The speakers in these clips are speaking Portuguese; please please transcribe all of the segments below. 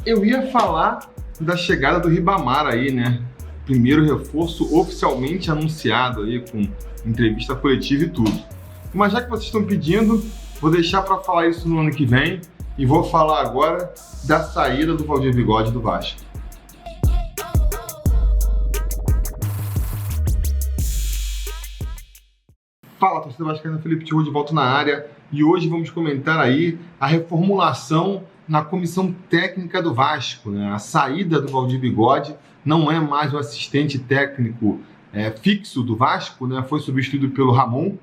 Eu ia falar da chegada do Ribamar aí, né? Primeiro reforço oficialmente anunciado aí, com entrevista coletiva e tudo. Mas já que vocês estão pedindo, vou deixar para falar isso no ano que vem e vou falar agora da saída do Valdir Bigode do Vasco. Fala, torcida vascaína, Felipe Tiru de volta na área e hoje vamos comentar aí a reformulação na comissão técnica do Vasco, né? A saída do Valdir Bigode, não é mais o assistente técnico fixo do Vasco, né? Foi substituído pelo Ramon,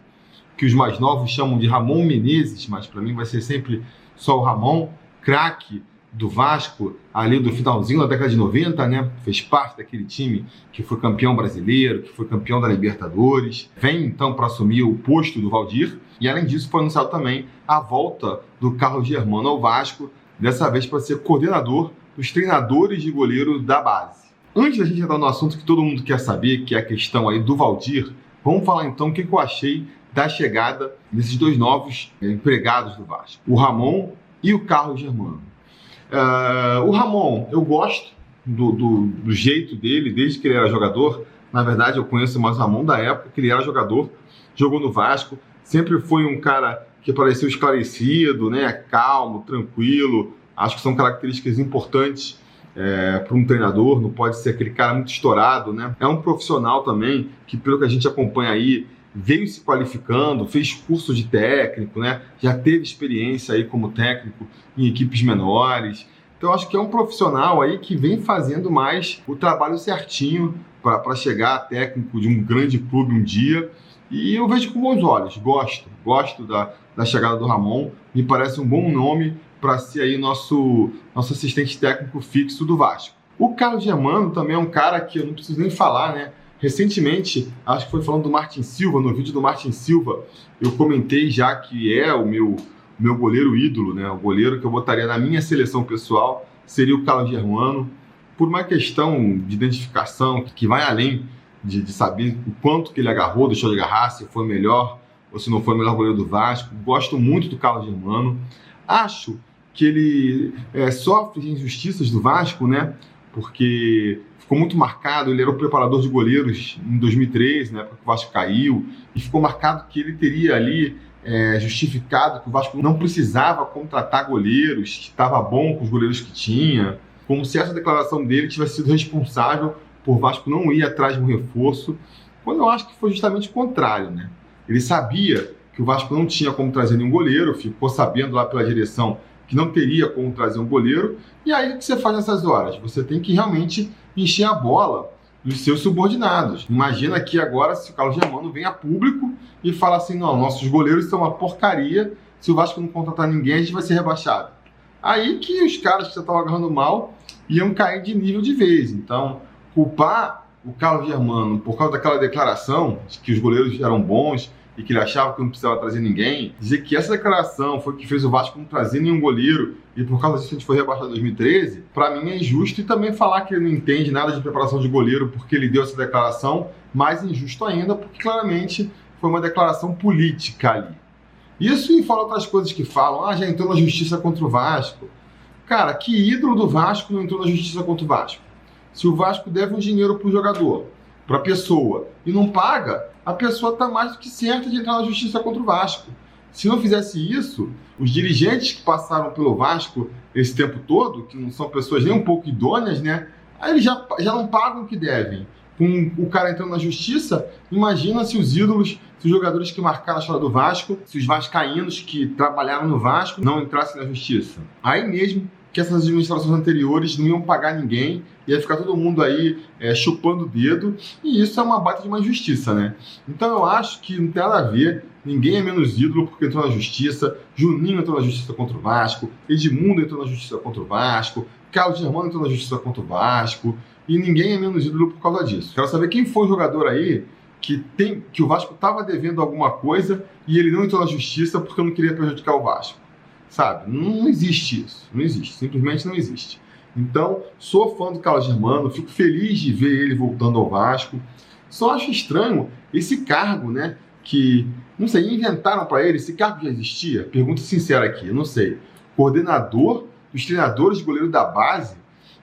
que os mais novos chamam de Ramon Menezes, mas para mim vai ser sempre só o Ramon, craque do Vasco, ali do finalzinho da década de 90, né? Fez parte daquele time que foi campeão brasileiro, que foi campeão da Libertadores. Vem então para assumir o posto do Valdir. E além disso, foi anunciado também a volta do Carlos Germano ao Vasco, dessa vez para ser coordenador dos treinadores de goleiro da base. Antes da gente entrar no assunto que todo mundo quer saber, que é a questão aí do Valdir, vamos falar então o que eu achei da chegada desses dois novos empregados do Vasco, o Ramon e o Carlos Germano. O Ramon, eu gosto do jeito dele, desde que ele era jogador. Na verdade, eu conheço mais o Ramon da época que ele era jogador, jogou no Vasco, sempre foi um cara que pareceu esclarecido, né? Calmo, tranquilo. Acho que são características importantes para um treinador, não pode ser aquele cara muito estourado, né? É um profissional também que, pelo que a gente acompanha aí, veio se qualificando, fez curso de técnico, né? Já teve experiência aí como técnico em equipes menores. Então, acho que é um profissional aí que vem fazendo mais o trabalho certinho para chegar a técnico de um grande clube um dia. E eu vejo com bons olhos, gosto da chegada do Ramon, me parece um bom nome para ser aí nosso assistente técnico fixo do Vasco. O Carlos Germano também é um cara que eu não preciso nem falar, né? Recentemente, acho que foi falando do Martin Silva, no vídeo do Martin Silva, eu comentei já que é o meu goleiro ídolo, né? O goleiro que eu botaria na minha seleção pessoal seria o Carlos Germano, por uma questão de identificação que vai além de saber o quanto que ele agarrou, deixou de agarrar, se foi melhor ou se não foi o melhor goleiro do Vasco. Gosto muito do Carlos Germano. Acho que ele sofre injustiças do Vasco, né? Porque ficou muito marcado, ele era o preparador de goleiros em 2013, né, porque o Vasco caiu, e ficou marcado que ele teria ali justificado que o Vasco não precisava contratar goleiros, que estava bom com os goleiros que tinha, como se essa declaração dele tivesse sido responsável por o Vasco não ir atrás de um reforço, quando eu acho que foi justamente o contrário, né? Ele sabia que o Vasco não tinha como trazer nenhum goleiro, ficou sabendo lá pela direção que não teria como trazer um goleiro, e aí o que você faz nessas horas? Você tem que realmente encher a bola dos seus subordinados. Imagina que agora, se o Carlos Germano vem a público e fala assim, não, nossos goleiros são uma porcaria, se o Vasco não contratar ninguém, a gente vai ser rebaixado. Aí que os caras que você estava agarrando mal iam cair de nível de vez. Então, culpar o Carlos Germano por causa daquela declaração de que os goleiros eram bons e que ele achava que não precisava trazer ninguém, dizer que essa declaração foi que fez o Vasco não trazer nenhum goleiro e por causa disso a gente foi rebaixado em 2013, para mim é injusto, e também falar que ele não entende nada de preparação de goleiro porque ele deu essa declaração, mais injusto ainda, porque claramente foi uma declaração política ali. Isso e fala outras coisas que falam, já entrou na justiça contra o Vasco. Cara, que ídolo do Vasco não entrou na justiça contra o Vasco? Se o Vasco deve um dinheiro para o jogador, para a pessoa, e não paga, a pessoa está mais do que certa de entrar na justiça contra o Vasco. Se não fizesse isso, os dirigentes que passaram pelo Vasco esse tempo todo, que não são pessoas nem um pouco idôneas, né? Aí eles já não pagam o que devem. Com o cara entrando na justiça, imagina se os ídolos, se os jogadores que marcaram a história do Vasco, se os vascaínos que trabalharam no Vasco não entrassem na justiça. Aí mesmo que essas administrações anteriores não iam pagar ninguém, ia ficar todo mundo aí chupando o dedo, e isso é uma baita de uma injustiça, né? Então eu acho que não tem nada a ver, ninguém é menos ídolo porque entrou na justiça, Juninho entrou na justiça contra o Vasco, Edmundo entrou na justiça contra o Vasco, Carlos Germano entrou na justiça contra o Vasco, e ninguém é menos ídolo por causa disso. Quero saber quem foi o jogador aí que o Vasco estava devendo alguma coisa e ele não entrou na justiça porque não queria prejudicar o Vasco. Sabe? Não existe isso. Não existe. Simplesmente não existe. Então, sou fã do Carlos Germano, fico feliz de ver ele voltando ao Vasco. Só acho estranho esse cargo, né? Que, não sei, inventaram para ele, esse cargo já existia? Pergunta sincera aqui, eu não sei. Coordenador dos treinadores de goleiro da base,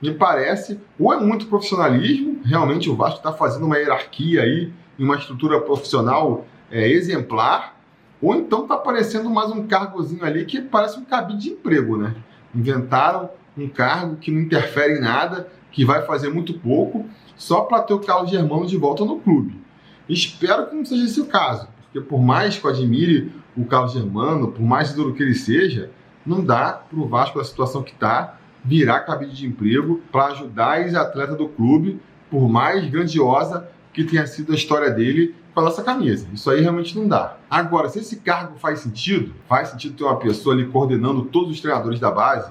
me parece, ou é muito profissionalismo, realmente o Vasco está fazendo uma hierarquia aí, em uma estrutura profissional exemplar, ou então está aparecendo mais um cargozinho ali que parece um cabide de emprego, né? Inventaram um cargo que não interfere em nada, que vai fazer muito pouco, só para ter o Carlos Germano de volta no clube. Espero que não seja esse o caso, porque por mais que eu admire o Carlos Germano, por mais duro que ele seja, não dá para o Vasco, na situação que está, virar cabide de emprego para ajudar ex-atleta do clube, por mais grandiosa que tenha sido a história dele com a nossa camisa. Isso aí realmente não dá. Agora, se esse cargo faz sentido ter uma pessoa ali coordenando todos os treinadores da base,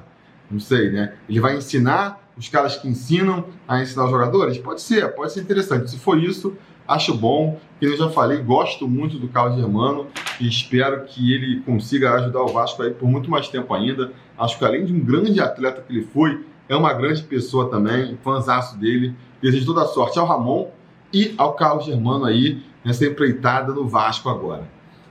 não sei, né? Ele vai ensinar os caras que ensinam a ensinar os jogadores? Pode ser interessante. Se for isso, acho bom. Eu já falei, gosto muito do Carlos Germano e espero que ele consiga ajudar o Vasco aí por muito mais tempo ainda. Acho que além de um grande atleta que ele foi, é uma grande pessoa também, fãzaço dele. Desejo toda a sorte ao Ramon e ao Carlos Germano aí nessa empreitada no Vasco agora.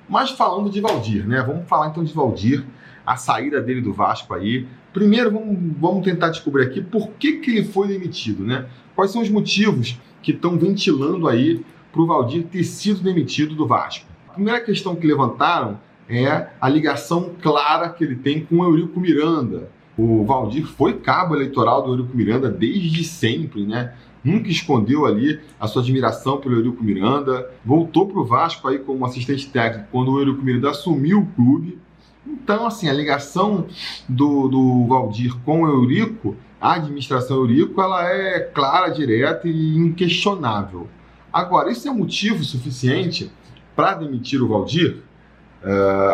Mas falando de Valdir, né? Vamos falar então de Valdir, a saída dele do Vasco aí. Primeiro, vamos tentar descobrir aqui por que ele foi demitido, né? Quais são os motivos que estão ventilando aí para o Valdir ter sido demitido do Vasco. A primeira questão que levantaram é a ligação clara que ele tem com o Eurico Miranda. O Valdir foi cabo eleitoral do Eurico Miranda desde sempre, né? Nunca escondeu ali a sua admiração pelo Eurico Miranda. Voltou para o Vasco aí como assistente técnico quando o Eurico Miranda assumiu o clube. Então, assim, a ligação do Valdir com o Eurico, a administração Eurico, ela é clara, direta e inquestionável. Agora, isso é motivo suficiente para demitir o Valdir?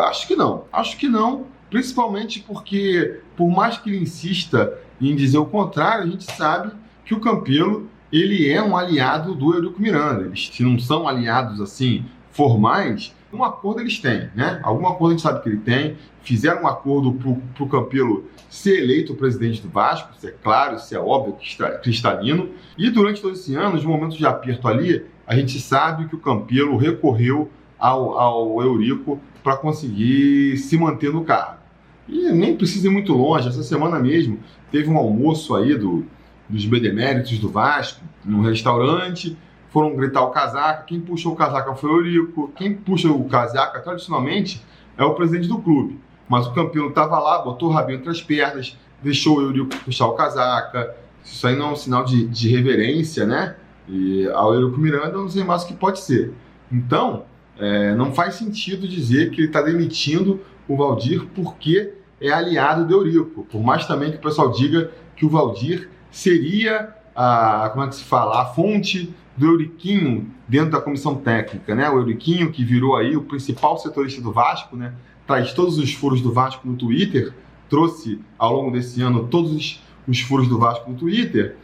Acho que não. Acho que não, principalmente porque, por mais que ele insista em dizer o contrário, a gente sabe que o Campelo, ele é um aliado do Eurico Miranda. Eles, se não são aliados, assim, formais, um acordo eles têm, né? Algum acordo a gente sabe que ele tem. Fizeram um acordo para o Campelo ser eleito presidente do Vasco, isso é claro, isso é óbvio, cristalino. E durante todo esse ano, nos momentos de aperto ali, a gente sabe que o Campelo recorreu ao Eurico para conseguir se manter no cargo. E nem precisa ir muito longe, essa semana mesmo teve um almoço aí dos beneméritos do Vasco, num restaurante. Foram gritar o casaca, quem puxou o casaca foi o Eurico, quem puxa o casaca tradicionalmente é o presidente do clube. Mas o Campelo estava lá, botou o rabinho entre as pernas, deixou o Eurico puxar o casaca. Isso aí não é um sinal de reverência, né? E ao Eurico Miranda, eu não sei mais o que pode ser. Então, não faz sentido dizer que ele está demitindo o Valdir porque é aliado do Eurico. Por mais também que o pessoal diga que o Valdir seria a fonte do Euriquinho dentro da comissão técnica, né? O Euriquinho, que virou aí o principal setorista do Vasco, né? Traz todos os furos do Vasco no Twitter, trouxe ao longo desse ano todos os furos do Vasco no Twitter.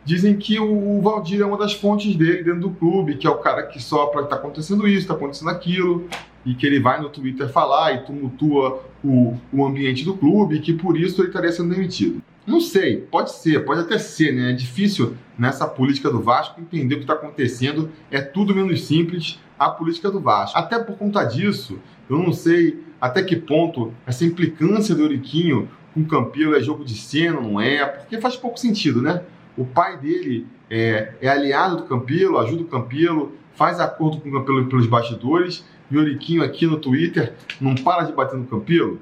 Dizem que o Valdir é uma das fontes dele dentro do clube, que é o cara que sopra, está acontecendo isso, está acontecendo aquilo, e que ele vai no Twitter falar e tumultua o ambiente do clube, e que por isso ele estaria sendo demitido. Não sei, pode ser, pode até ser, né? É difícil nessa política do Vasco entender o que está acontecendo, é tudo menos simples a política do Vasco. Até por conta disso, eu não sei até que ponto essa implicância do Euriquinho com o Campelo é jogo de cena, não é? Porque faz pouco sentido, né? O pai dele é aliado do Campelo, ajuda o Campelo, faz acordo com o Campelo pelos bastidores, e o Euriquinho aqui no Twitter não para de bater no Campelo.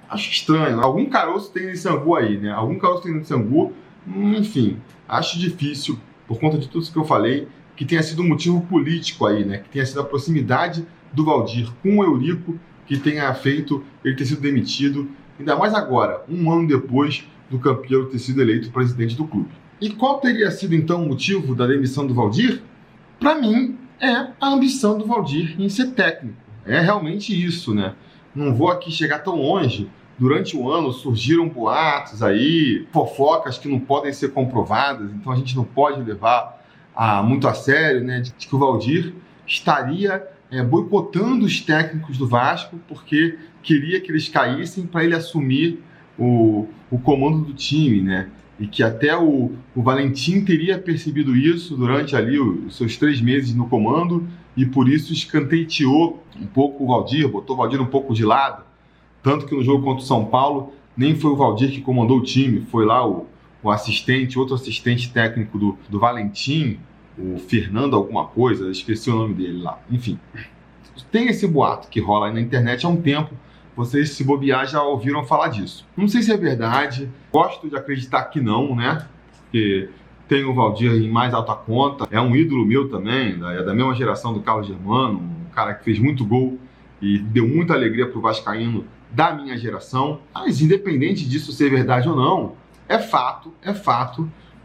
Acho estranho. Algum caroço tem nesse angu aí, né? Algum caroço tem nesse angu. Enfim, acho difícil, por conta de tudo isso que eu falei, que tenha sido um motivo político aí, né? Que tenha sido a proximidade do Valdir com o Eurico que tenha feito ele ter sido demitido, ainda mais agora, um ano depois do Campelo ter sido eleito presidente do clube. E qual teria sido, então, o motivo da demissão do Valdir? Para mim, é a ambição do Valdir em ser técnico. É realmente isso, né? Não vou aqui chegar tão longe. Durante o ano surgiram boatos aí, fofocas que não podem ser comprovadas, então a gente não pode levar muito a sério, né? De que o Valdir estaria boicotando os técnicos do Vasco porque queria que eles caíssem para ele assumir o comando do time, né? E que até o Valentim teria percebido isso durante ali os seus 3 meses no comando e por isso escanteou um pouco o Valdir, botou o Valdir um pouco de lado. Tanto que no jogo contra o São Paulo nem foi o Valdir que comandou o time, foi lá o assistente, outro assistente técnico do Valentim, o Fernando alguma coisa, esqueci o nome dele lá. Enfim, tem esse boato que rola aí na internet há um tempo. Vocês, se bobear, já ouviram falar disso. Não sei se é verdade, gosto de acreditar que não, né? Porque tem o Valdir em mais alta conta, é um ídolo meu também, é da mesma geração do Carlos Germano, um cara que fez muito gol e deu muita alegria pro vascaíno da minha geração. Mas independente disso ser verdade ou não, é fato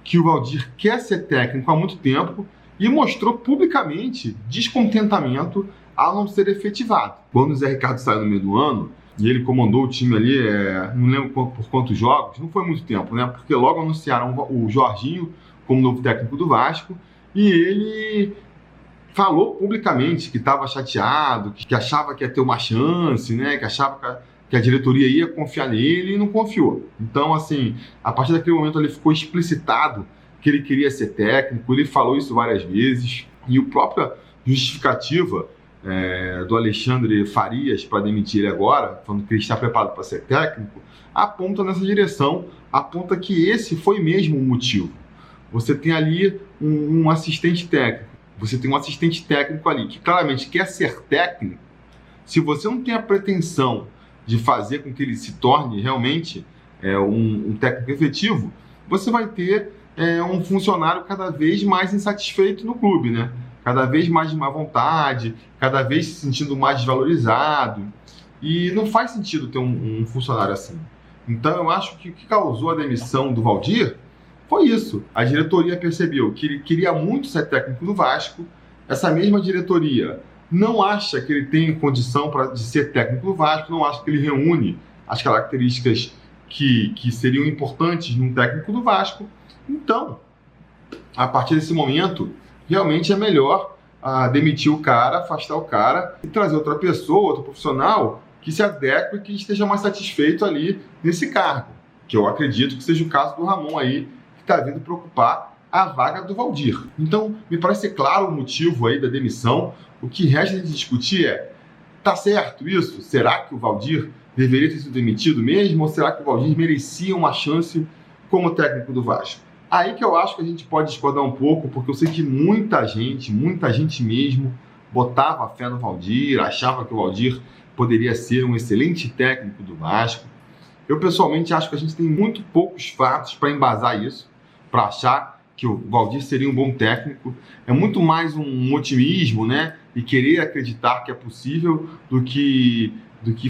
que o Valdir quer ser técnico há muito tempo e mostrou publicamente descontentamento a não ser efetivado. Quando o Zé Ricardo saiu no meio do ano, e ele comandou o time ali, não lembro por quantos jogos, não foi muito tempo, né? Porque logo anunciaram o Jorginho como novo técnico do Vasco, e ele falou publicamente que estava chateado, que achava que ia ter uma chance, né? Que achava que a diretoria ia confiar nele e não confiou. Então, assim, a partir daquele momento ele ficou explicitado que ele queria ser técnico, ele falou isso várias vezes, e a própria justificativa do Alexandre Farias para demitir ele agora, falando que ele está preparado para ser técnico, aponta nessa direção, aponta que esse foi mesmo o motivo. Você tem ali um assistente técnico, você tem um assistente técnico ali que claramente quer ser técnico. Se você não tem a pretensão de fazer com que ele se torne realmente um técnico efetivo, você vai ter um funcionário cada vez mais insatisfeito no clube, né? Cada vez mais de má vontade, cada vez se sentindo mais desvalorizado. E não faz sentido ter um funcionário assim. Então eu acho que o que causou a demissão do Valdir foi isso. A diretoria percebeu que ele queria muito ser técnico do Vasco. Essa mesma diretoria não acha que ele tem condição de ser técnico do Vasco, não acha que ele reúne as características que seriam importantes num técnico do Vasco. Então, a partir desse momento, realmente é melhor demitir o cara, afastar o cara e trazer outra pessoa, outro profissional que se adeque e que esteja mais satisfeito ali nesse cargo, que eu acredito que seja o caso do Ramon aí, que está vindo preocupar a vaga do Valdir. Então, me parece claro o motivo aí da demissão. O que resta de discutir tá certo isso? Será que o Valdir deveria ter sido demitido mesmo? Ou será que o Valdir merecia uma chance como técnico do Vasco? Aí que eu acho que a gente pode discordar um pouco, porque eu sei que muita gente mesmo, botava fé no Valdir, achava que o Valdir poderia ser um excelente técnico do Vasco. Eu, pessoalmente, acho que a gente tem muito poucos fatos para embasar isso, para achar que o Valdir seria um bom técnico. É muito mais um otimismo, né? E querer acreditar que é possível do que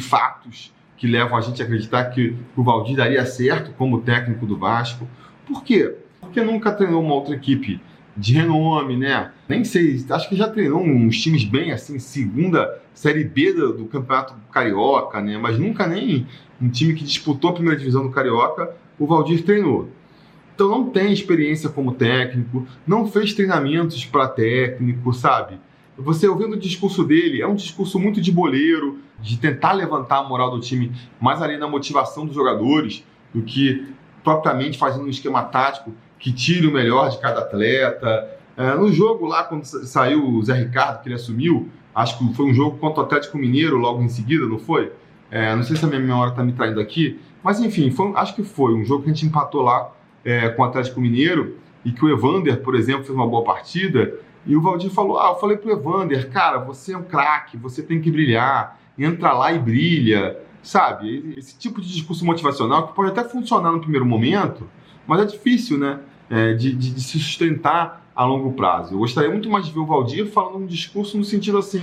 fatos que levam a gente a acreditar que o Valdir daria certo como técnico do Vasco. Por quê? Porque nunca treinou uma outra equipe de renome, né? Nem sei, acho que já treinou uns times bem assim, segunda Série B do Campeonato Carioca, né? Mas nunca nem um time que disputou a primeira divisão do Carioca, o Valdir treinou. Então não tem experiência como técnico, não fez treinamentos para técnico, sabe? Você ouvindo o discurso dele, é um discurso muito de boleiro, de tentar levantar a moral do time mais ali na motivação dos jogadores, do que propriamente fazendo um esquema tático que tire o melhor de cada atleta. No jogo lá, quando saiu o Zé Ricardo, que ele assumiu, acho que foi um jogo contra o Atlético Mineiro logo em seguida, não foi? Não sei se a minha memória está me traindo aqui, mas enfim, acho que foi um jogo que a gente empatou lá com o Atlético Mineiro e que o Evander, por exemplo, fez uma boa partida. E o Valdir falou, eu falei pro Evander, cara, você é um craque, você tem que brilhar, entra lá e brilha, sabe? Esse tipo de discurso motivacional que pode até funcionar no primeiro momento, mas é difícil, né? De se sustentar a longo prazo. Eu gostaria muito mais de ver o Valdir falando um discurso no sentido assim,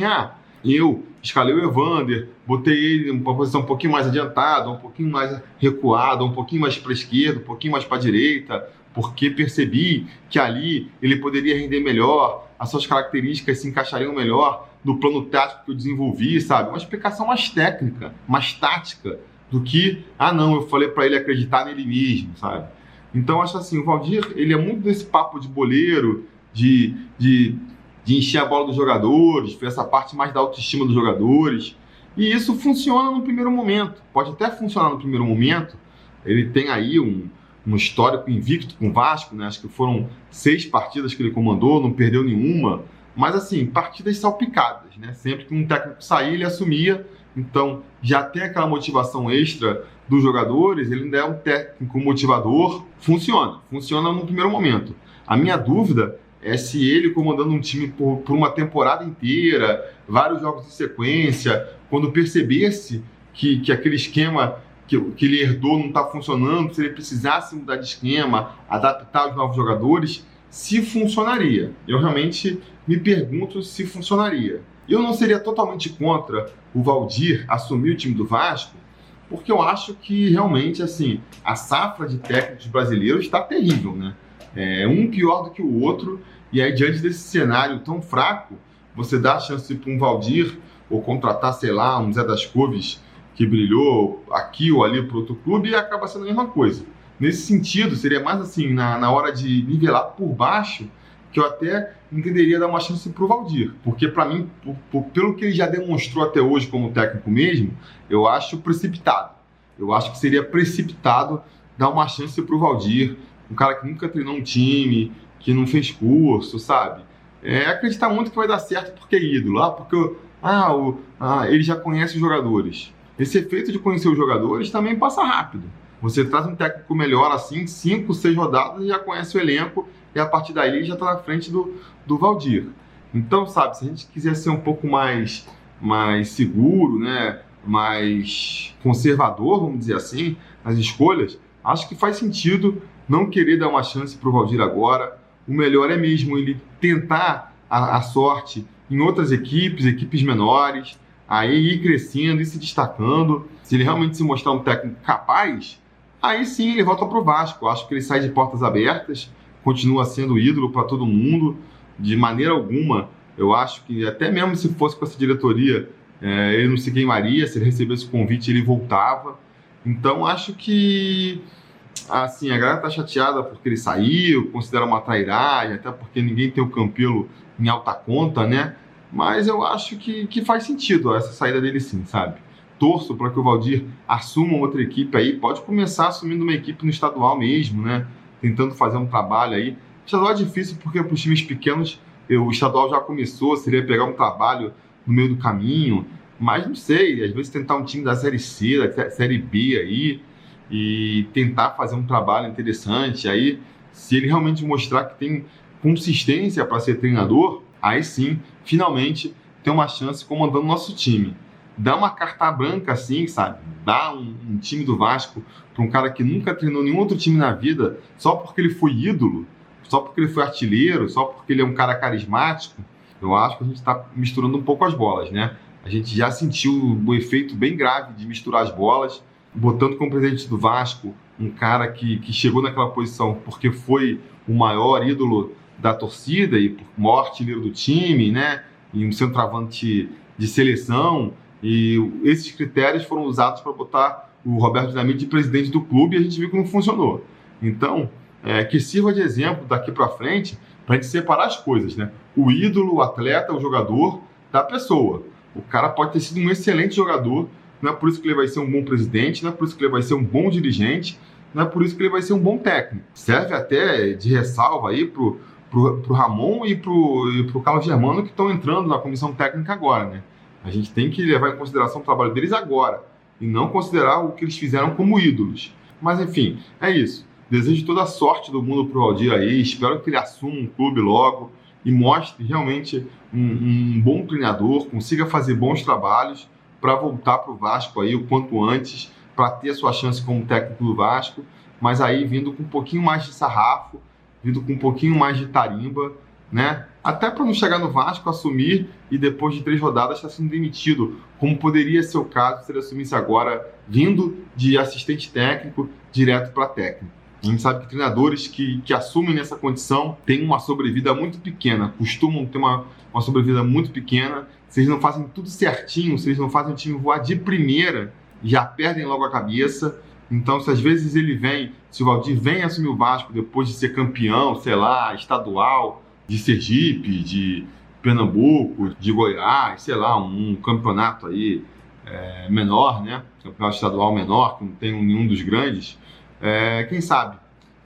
eu escalei o Evander, botei ele em uma posição um pouquinho mais adiantada, um pouquinho mais recuada, um pouquinho mais para a esquerda, um pouquinho mais para a direita, porque percebi que ali ele poderia render melhor, as suas características se encaixariam melhor no plano tático que eu desenvolvi, sabe? Uma explicação mais técnica, mais tática, do que, eu falei para ele acreditar nele mesmo, sabe? Então, acho assim, o Valdir, ele é muito desse papo de boleiro, de encher a bola dos jogadores, essa parte mais da autoestima dos jogadores. E isso funciona no primeiro momento. Pode até funcionar no primeiro momento. Ele tem aí um histórico invicto com o Vasco, né? Acho que foram 6 partidas que ele comandou, não perdeu nenhuma. Mas, assim, partidas salpicadas, né? Sempre que um técnico saía, ele assumia Então, já tem aquela motivação extra dos jogadores, ele ainda é um técnico motivador, funciona no primeiro momento. A minha dúvida é se ele comandando um time por uma temporada inteira, vários jogos de sequência, quando percebesse que aquele esquema que ele herdou não está funcionando, se ele precisasse mudar de esquema, adaptar os novos jogadores, se funcionaria. Eu realmente me pergunto se funcionaria. Eu não seria totalmente contra o Valdir assumir o time do Vasco, porque eu acho que realmente assim, a safra de técnicos brasileiros está terrível, né? É um pior do que o outro, e aí diante desse cenário tão fraco, você dá a chance para um Valdir ou contratar, sei lá, um Zé das Couves que brilhou aqui ou ali para outro clube, e acaba sendo a mesma coisa. Nesse sentido, seria mais assim, na hora de nivelar por baixo, que eu até entenderia dar uma chance para o Valdir, porque para mim, pelo que ele já demonstrou até hoje como técnico mesmo, eu acho precipitado. Eu acho que seria precipitado dar uma chance para o Valdir, um cara que nunca treinou um time, que não fez curso, sabe? Acreditar muito que vai dar certo porque é ídolo, porque ele já conhece os jogadores. Esse efeito de conhecer os jogadores também passa rápido. Você traz um técnico melhor assim, 5, 6 rodadas e já conhece o elenco, e a partir daí já está na frente do Valdir. Então, sabe, se a gente quiser ser um pouco mais seguro, né, mais conservador, vamos dizer assim, nas escolhas, acho que faz sentido não querer dar uma chance para o Valdir agora. O melhor é mesmo ele tentar a sorte em outras equipes menores, aí ir crescendo e se destacando. Se ele realmente se mostrar um técnico capaz, aí sim ele volta para o Vasco. Acho que ele sai de portas abertas, continua sendo ídolo para todo mundo, de maneira alguma. Eu acho que até mesmo se fosse com essa diretoria, ele não se queimaria. Se ele recebesse o convite, ele voltava. Então acho que assim, a galera tá chateada porque ele saiu, considera uma trairagem, até porque ninguém tem o Campelo em alta conta, né? Mas eu acho que faz sentido essa saída dele sim, sabe? Torço para que o Valdir assuma outra equipe aí, pode começar assumindo uma equipe no estadual mesmo, né? Tentando fazer um trabalho aí. O estadual é difícil porque para os times pequenos, o estadual já começou, seria pegar um trabalho no meio do caminho, mas não sei, às vezes tentar um time da Série C, da Série B aí, e tentar fazer um trabalho interessante. Aí, se ele realmente mostrar que tem consistência para ser treinador, aí sim, finalmente, tem uma chance comandando o nosso time. Dá uma carta branca assim, sabe? Dá um time do Vasco para um cara que nunca treinou nenhum outro time na vida, só porque ele foi ídolo, só porque ele foi artilheiro, só porque ele é um cara carismático. Eu acho que a gente está misturando um pouco as bolas, né? A gente já sentiu o efeito bem grave de misturar as bolas, botando como presidente do Vasco um cara que chegou naquela posição porque foi o maior ídolo da torcida e o maior artilheiro do time, né? E um centroavante de seleção. E esses critérios foram usados para botar o Roberto Dinamite de presidente do clube, e a gente viu que não funcionou. Então, que sirva de exemplo daqui para frente para a gente separar as coisas, né? O ídolo, o atleta, o jogador da pessoa. O cara pode ter sido um excelente jogador, não é por isso que ele vai ser um bom presidente, não é por isso que ele vai ser um bom dirigente, não é por isso que ele vai ser um bom técnico. Serve até de ressalva aí pro Ramon e pro Carlos Germano, que estão entrando na comissão técnica agora, né? A gente tem que levar em consideração o trabalho deles agora e não considerar o que eles fizeram como ídolos. Mas enfim, é isso. Desejo toda a sorte do mundo pro Valdir aí, espero que ele assuma um clube logo e mostre realmente um bom treinador, consiga fazer bons trabalhos para voltar para o Vasco aí o quanto antes, para ter a sua chance como técnico do Vasco, mas aí vindo com um pouquinho mais de sarrafo, vindo com um pouquinho mais de tarimba, né? Até para não chegar no Vasco, assumir e depois de 3 rodadas estar sendo demitido, como poderia ser o caso se ele assumisse agora, vindo de assistente técnico direto para técnico. A gente sabe que treinadores que assumem nessa condição têm uma sobrevida muito pequena, costumam ter uma sobrevida muito pequena. Se eles não fazem tudo certinho, se eles não fazem o time voar de primeira, já perdem logo a cabeça. Então, se às vezes se o Valdir vem assumir o Vasco depois de ser campeão, sei lá, estadual, de Sergipe, de Pernambuco, de Goiás, sei lá, um campeonato aí menor, né? Campeonato estadual menor, que não tem nenhum dos grandes, quem sabe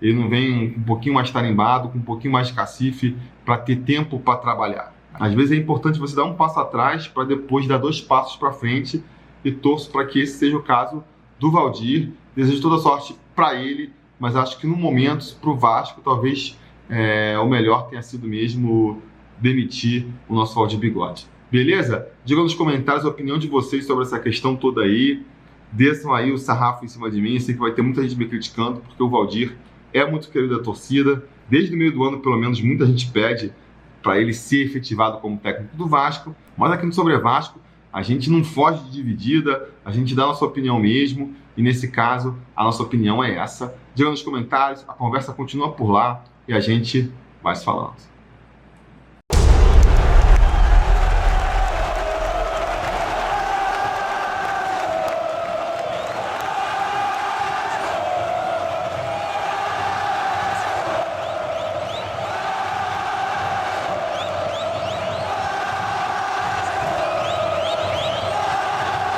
ele não vem um pouquinho mais tarimbado, com um pouquinho mais de cacife, para ter tempo para trabalhar. Às vezes é importante você dar um passo atrás para depois dar 2 passos para frente e torço para que esse seja o caso do Valdir. Desejo toda sorte para ele, mas acho que no momento, para o Vasco, talvez o melhor tenha sido mesmo demitir o nosso Valdir Bigode. Beleza? Digam nos comentários a opinião de vocês sobre essa questão toda aí. Desçam aí o sarrafo em cima de mim. Eu sei que vai ter muita gente me criticando, porque o Valdir é muito querido da torcida. Desde o meio do ano, pelo menos, muita gente pede para ele ser efetivado como técnico do Vasco. Mas aqui no Sobre Vasco, a gente não foge de dividida, a gente dá a nossa opinião mesmo. E nesse caso, a nossa opinião é essa. Digam nos comentários, a conversa continua por lá e a gente vai se falando.